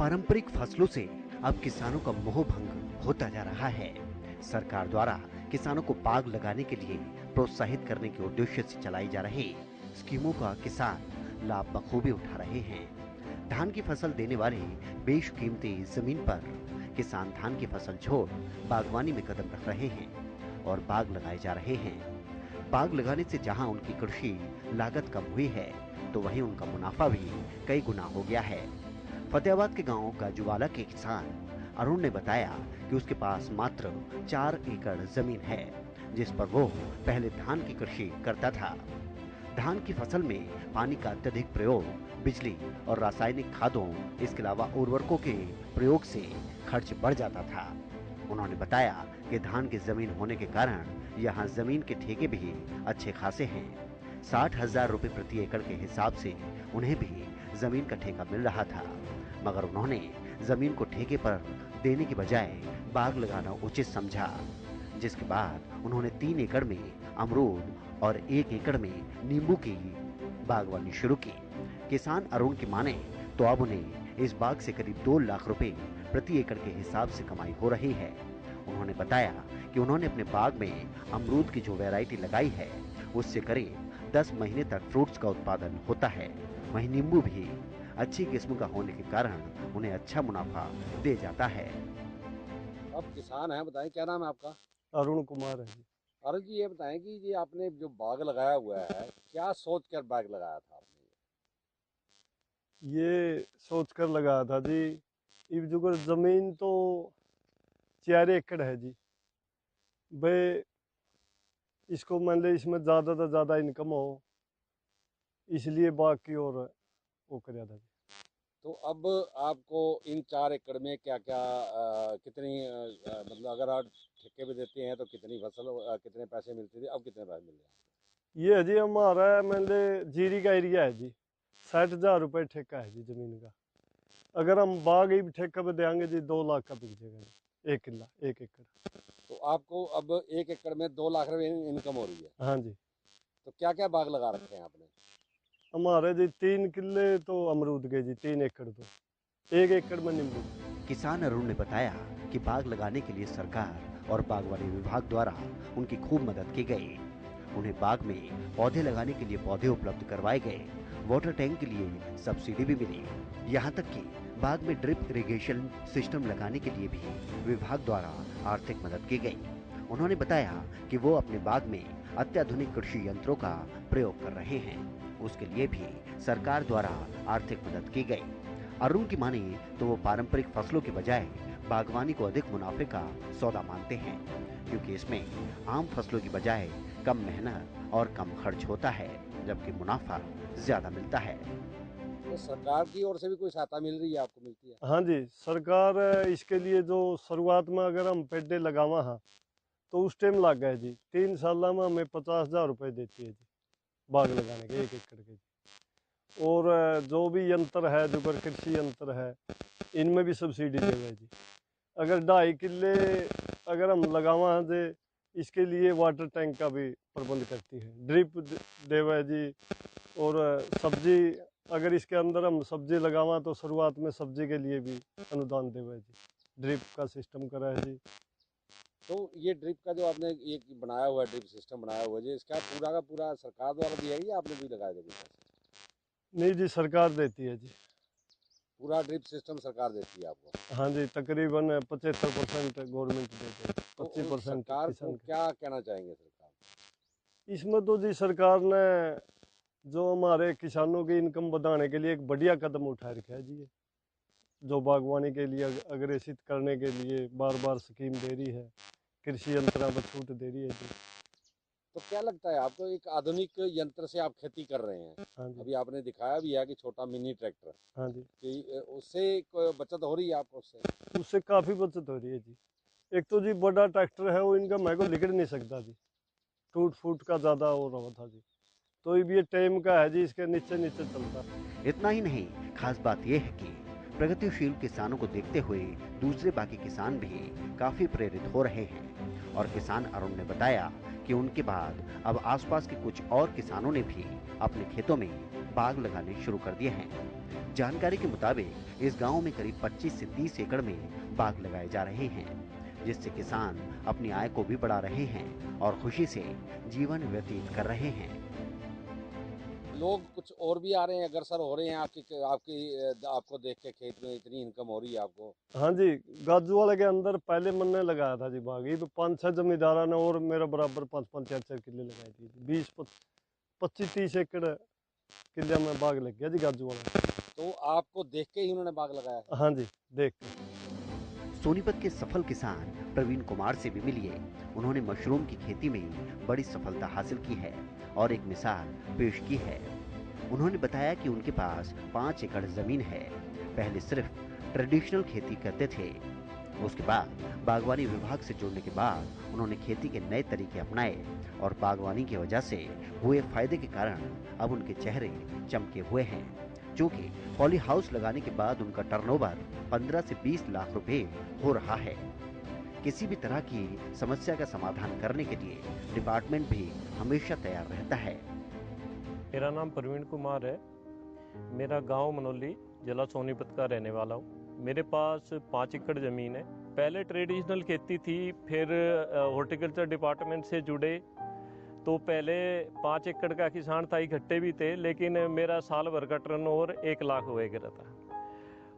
पारंपरिक फसलों से अब किसानों का मोह भंग होता जा रहा है। सरकार द्वारा किसानों को बाग लगाने के लिए प्रोत्साहित करने के उद्देश्य से चलाई जा रही स्कीमों का किसान लाभ बखूबी उठा रहे हैं। धान की फसल देने वाले बेशकीमती जमीन पर किसान धान की फसल छोड़ बागवानी में कदम रख रहे हैं और बाग लगाए जा रहे हैं। बाग लगाने से जहां उनकी कृषि लागत कम हुई है, तो वहीं उनका मुनाफा भी कई गुना हो गया है। फतेहाबाद के गांव गाजूवाला के किसान अरुण ने बताया कि उसके पास मात्र 4 एकड़ जमीन है, जिस पर वो पहले धान की कृषि करता था। धान की फसल में पानी का अत्यधिक प्रयोग, बिजली और रासायनिक खादों, इसके अलावा उर्वरकों के प्रयोग से खर्च बढ़ जाता था। उन्होंने बताया कि धान की जमीन होने के कारण यहाँ जमीन के ठेके भी अच्छे खासे हैं। 60,000 रुपए प्रति एकड़ के हिसाब से उन्हें भी जमीन का ठेका मिल रहा था, मगर उन्होंने जमीन को ठेके पर देने की बजाय बाग लगाना उचित समझा, जिसके बाद उन्होंने 3 एकड़ में अमरूद और 1 एकड़ में नींबू की बागवानी शुरू की। किसान अरुण की माने तो अब उन्हें इस बाग से करीब 2 लाख रुपए प्रति एकड़ के हिसाब से कमाई हो रही है। उन्होंने बताया कि उन्होंने अपने बाग में अमरूद की जो वैरायटी लगाई है, उससे करीब 10 महीने तक फ्रूट्स का उत्पादन होता है। वहीं नींबू भी अच्छी किस्म का होने के कारण उन्हें अच्छा मुनाफा दे जाता है। आप किसान हैं, बताएं क्या नाम है आपका? अरुण कुमार है जी। अरुण जी, ये बताएं कि ये आपने जो बाग लगाया हुआ है, क्या सोच कर बाग लगाया था आपने? ये सोच कर लगाया था जी, इब जो कर जमीन तो 4 एकड़ है जी। भाई इसको मान ले इसमें ज़्यादा से ज़्यादा इनकम हो, इसलिए बाग की ओर वो कराया था जी। तो अब आपको इन 4 एकड़ में क्या क्या कितनी मतलब अगर आप ठेके पे देते हैं तो कितनी फसल कितने पैसे मिलते थे, अब कितने पैसे मिल रहे हैं? ये है जी हमारा मान ले जीरी का एरिया है जी, 60,000 रुपये ठेका है जी ज़मीन का। अगर हम बाग ही ठेका पे देंगे जी 2 लाख का बिक जाएगा जी, 1 किला 1 एकड़। तो आपको अब 1 एकड़ में 2 लाख रुपए इनकम हो रही है। हाँ जी। तो क्या क्या बाग लगा रखे हैं आपने? हमारे जी 3 किले तो अमरूद के जी, 3 एकड़ तो 1 एकड़ में नींबू। किसान अरुण ने बताया कि बाग लगाने के लिए सरकार और बागवानी विभाग द्वारा उनकी खूब मदद की गई। उन्हें बाग में पौधे लगाने के लिए पौधे उपलब्ध करवाए गए। वाटर टैंक के लिए सब्सिडी भी मिली। यहाँ तक कि बाग में ड्रिप इरिगेशन सिस्टम लगाने के लिए भी विभाग द्वारा आर्थिक मदद की गई। उन्होंने बताया कि वो अपने बाग में अत्याधुनिक कृषि यंत्रों का प्रयोग कर रहे हैं। उसके लिए भी सरकार द्वारा आर्थिक मदद की गई। अरुण की माने तो वो पारंपरिक फसलों के बजाय बागवानी को अधिक मुनाफे का सौदा मानते हैं, क्योंकि इसमें आम फसलों की बजाय कम मेहनत और कम खर्च होता है, जबकि मुनाफा ज्यादा मिलता है। तो सरकार की ओर से भी कोई सहायता मिल रही है, आपको मिलती है? हाँ जी, सरकार इसके लिए जो शुरुआत में अगर हम पेड़े लगावा हाँ तो उस टाइम लग गए जी, 3 साल में हमें 50,000 रुपये देती है जी, बाग लगाने के 1 एकड़ के जी। और जो भी यंत्र है, जो कर कृषि यंत्र है, इनमें भी सब्सिडी देवे जी। अगर 2.5 किले अगर हम लगावा हाँ जी, इसके लिए वाटर टैंक का भी प्रबंध करती है, ड्रिप देवे जी। और सब्जी अगर इसके अंदर हम सब्जी लगावा तो शुरुआत में सब्जी के लिए भी अनुदान देवे जी, ड्रिप का सिस्टम करा है जी। तो ये ड्रिप का जो आपने ये बनाया हुआ है, ड्रिप सिस्टम बनाया हुआ है जी, इसका पूरा का पूरा सरकार द्वारा दिया है या आपने भी लगाया था? नहीं जी, सरकार देती है जी। पूरा ड्रिप सिस्टम सरकार देती है आपको? हाँ जी, तकरीबन 75% गवर्नमेंट देती है, तो 25% सरकार को किसान के। क्या कहना चाहेंगे सरकार? इसमें तो जी सरकार ने जो हमारे किसानों की इनकम बढ़ाने के लिए एक बढ़िया कदम उठा रखा है जी, ये जो बागवानी के लिए अग्रेसित करने के लिए बार बार स्कीम दे रही है, कृषि यंत्रों पर छूट दे रही है जी। तो क्या लगता है आपको, एक आधुनिक यंत्र से आप खेती कर रहे हैं, हाँ जी। अभी आपने दिखाया भी है कि छोटा मिनी ट्रैक्टर, हाँ जी, कि उससे कोई बचत हो रही है आपको उससे? उससे काफ़ी बचत हो रही है जी। एक तो जी बड़ा ट्रैक्टर है, वो इनका मेरे को लिकड़ नहीं सकता जी, टूट फूट का ज़्यादा हो रहा था जी। तो अब ये टाइम का है जी, इसके नीचे नीचे चलता है। इतना ही नहीं, खास बात यह है कि प्रगतिशील किसानों को देखते हुए दूसरे बाकी किसान भी काफी प्रेरित हो रहे हैं। और किसान अरुण ने बताया कि उनके बाद अब आसपास के कुछ और किसानों ने भी अपने खेतों में बाग लगाने शुरू कर दिए हैं। जानकारी के मुताबिक इस गांव में करीब 25 से 30 एकड़ में बाग लगाए जा रहे हैं, जिससे किसान अपनी आय को भी बढ़ा रहे हैं और खुशी से जीवन व्यतीत कर रहे हैं। लोग कुछ और भी आ रहे हैं, अग्रसर हो रहे हैं आपको देख के, खेत में इतनी इनकम हो रही है आपको? हाँ जी, गाजू वाले के अंदर पहले मैंने लगाया था जी बाग, ये 5-6 जमींदारा ने और मेरा बराबर 5-5 4-4 किले लगाए थे। 20-25-30 एकड़ किले में बाग लग गया जी गाजू वाला। तो आपको देख के ही उन्होंने बाग लगाया है? हाँ जी, देख के। सोनीपत के सफल किसान प्रवीण कुमार से भी मिलिए। उन्होंने मशरूम की खेती में बड़ी सफलता हासिल की है और एक मिसाल पेश की है। उन्होंने बताया कि उनके पास 5 एकड़ जमीन है। पहले सिर्फ ट्रेडिशनल खेती करते थे, उसके बाद बागवानी विभाग से जुड़ने के बाद उन्होंने खेती के नए तरीके अपनाए और बागवानी की वजह से हुए फायदे के कारण अब उनके चेहरे चमके हुए हैं। क्योंकि पॉली हाउस लगाने के बाद उनका टर्नओवर 15 से 20 लाख रुपए हो रहा है। किसी भी तरह की समस्या का समाधान करने के लिए डिपार्टमेंट भी हमेशा तैयार रहता है। मेरा नाम प्रवीण कुमार है। मेरा गांव मनोली, जिला सोनीपत का रहने वाला हूँ। मेरे पास 5 एकड़ ज़मीन है। पहले ट्रेडिशनल खेती थी, फिर हॉर्टिकल्चर डिपार्टमेंट से जुड़े तो पहले 5 एकड़ का किसान था, इकट्ठे भी थे, लेकिन मेरा साल भर का टर्नओवर 1 लाख हुआ करता था।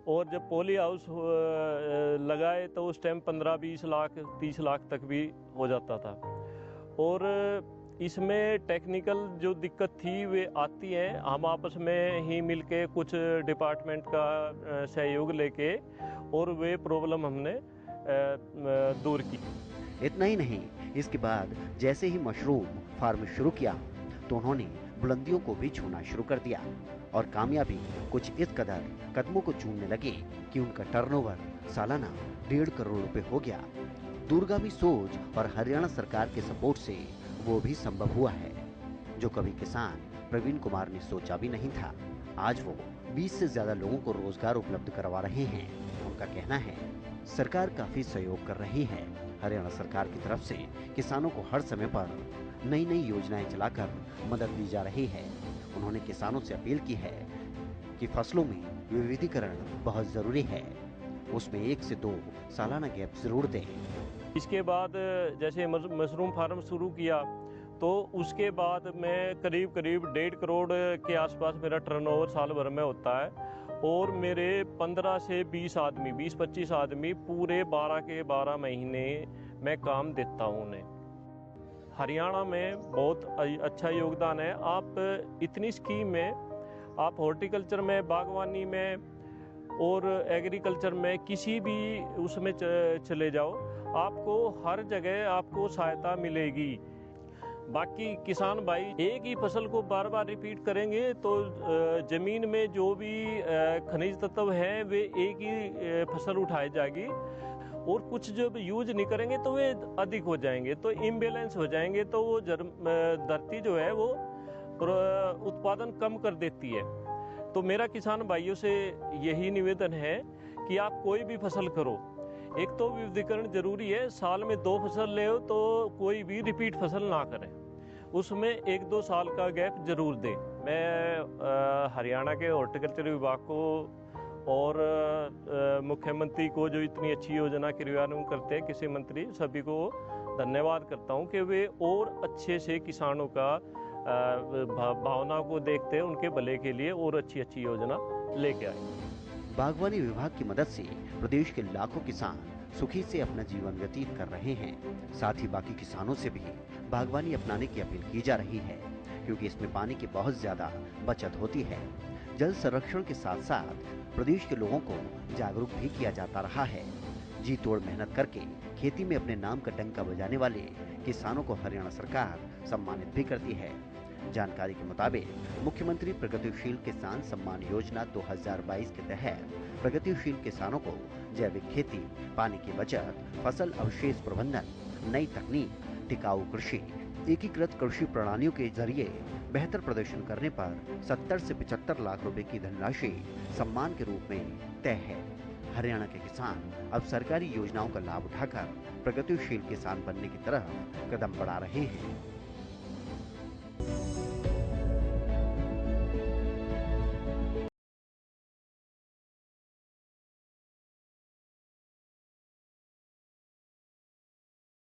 और जब पॉली हाउस लगाए तो उस टाइम 15-20 लाख 30 लाख तक भी हो जाता था। और इसमें टेक्निकल जो दिक्कत थी वे आती है, हम आपस में ही मिलके कुछ डिपार्टमेंट का सहयोग लेके और वे प्रॉब्लम हमने दूर की। इतना ही नहीं, इसके बाद जैसे ही मशरूम फार्म शुरू किया तो उन्होंने बुलंदियों को भी छूना शुरू कर दिया और कामयाबी कुछ इस कदर कदमों को चूमने लगी कि उनका टर्नओवर सालाना 1.5 करोड़ रुपए हो गया। दूरगामी सोच और हरियाणा सरकार के सपोर्ट से वो भी संभव हुआ है, जो कभी किसान प्रवीण कुमार ने सोचा भी नहीं था। आज वो 20 से ज्यादा लोगों को रोजगार उपलब्ध करवा रहे हैं। उनका कहना है सरकार काफी सहयोग कर रही है। हरियाणा सरकार की तरफ से किसानों को हर समय पर नई नई योजनाएं चलाकर मदद दी जा रही है। उन्होंने किसानों से अपील की है कि फसलों में विविधीकरण बहुत जरूरी है, उसमें 1 से 2 सालाना गैप जरूर दें। इसके बाद जैसे मशरूम फार्म शुरू किया तो उसके बाद मैं करीब 1.5 करोड़ के आसपास मेरा टर्नओवर साल भर में होता है। और मेरे 15 से 20 आदमी, 20-25 आदमी पूरे 12 के 12 महीने मैं काम देता हूँ उन्हें। हरियाणा में बहुत अच्छा योगदान है। आप इतनी स्कीम में, आप हॉर्टिकल्चर में, बागवानी में और एग्रीकल्चर में किसी भी उसमें चले जाओ, आपको हर जगह आपको सहायता मिलेगी। बाकी किसान भाई एक ही फसल को बार बार रिपीट करेंगे तो ज़मीन में जो भी खनिज तत्व हैं वे एक ही फसल उठाई जाएगी, और कुछ जब यूज नहीं करेंगे तो वे अधिक हो जाएंगे, तो इम्बैलेंस हो जाएंगे, तो वो धरती जो है वो उत्पादन कम कर देती है। तो मेरा किसान भाइयों से यही निवेदन है कि आप कोई भी फसल करो, एक तो विविधीकरण जरूरी है, साल में 2 फसल ले तो कोई भी रिपीट फसल ना करें, उसमें 1-2 साल का गैप जरूर दें। मैं हरियाणा के हॉर्टिकल्चर विभाग को और मुख्यमंत्री को जो इतनी अच्छी योजना क्रियान्वयन करते हैं, कृषि मंत्री, सभी को धन्यवाद करता हूं कि वे और अच्छे से किसानों का भावना को देखते हैं, उनके भले के लिए और अच्छी अच्छी योजना लेके आए। बागवानी विभाग की मदद से प्रदेश के लाखों किसान सुखी से अपना जीवन व्यतीत कर रहे हैं। साथ ही बाकी किसानों से भी बागवानी अपनाने की अपील की जा रही है, क्योंकि इसमें पानी की बहुत ज्यादा बचत होती है। जल संरक्षण के साथ साथ प्रदेश के लोगों को जागरूक भी किया जाता रहा है। जी तोड़ मेहनत करके खेती में अपने नाम का डंका बजाने वाले किसानों को हरियाणा सरकार सम्मानित भी करती है। जानकारी के मुताबिक मुख्यमंत्री प्रगतिशील किसान सम्मान योजना 2022 के तहत प्रगतिशील किसानों को जैविक खेती, पानी की बचत, फसल अवशेष प्रबंधन, नई तकनीक, टिकाऊ कृषि, एकीकृत कृषि प्रणालियों के जरिए बेहतर प्रदर्शन करने पर 70 से 75 लाख रुपए की धनराशि सम्मान के रूप में तय है। हरियाणा के किसान अब सरकारी योजनाओं का लाभ उठाकर प्रगतिशील किसान बनने की तरफ कदम बढ़ा रहे हैं।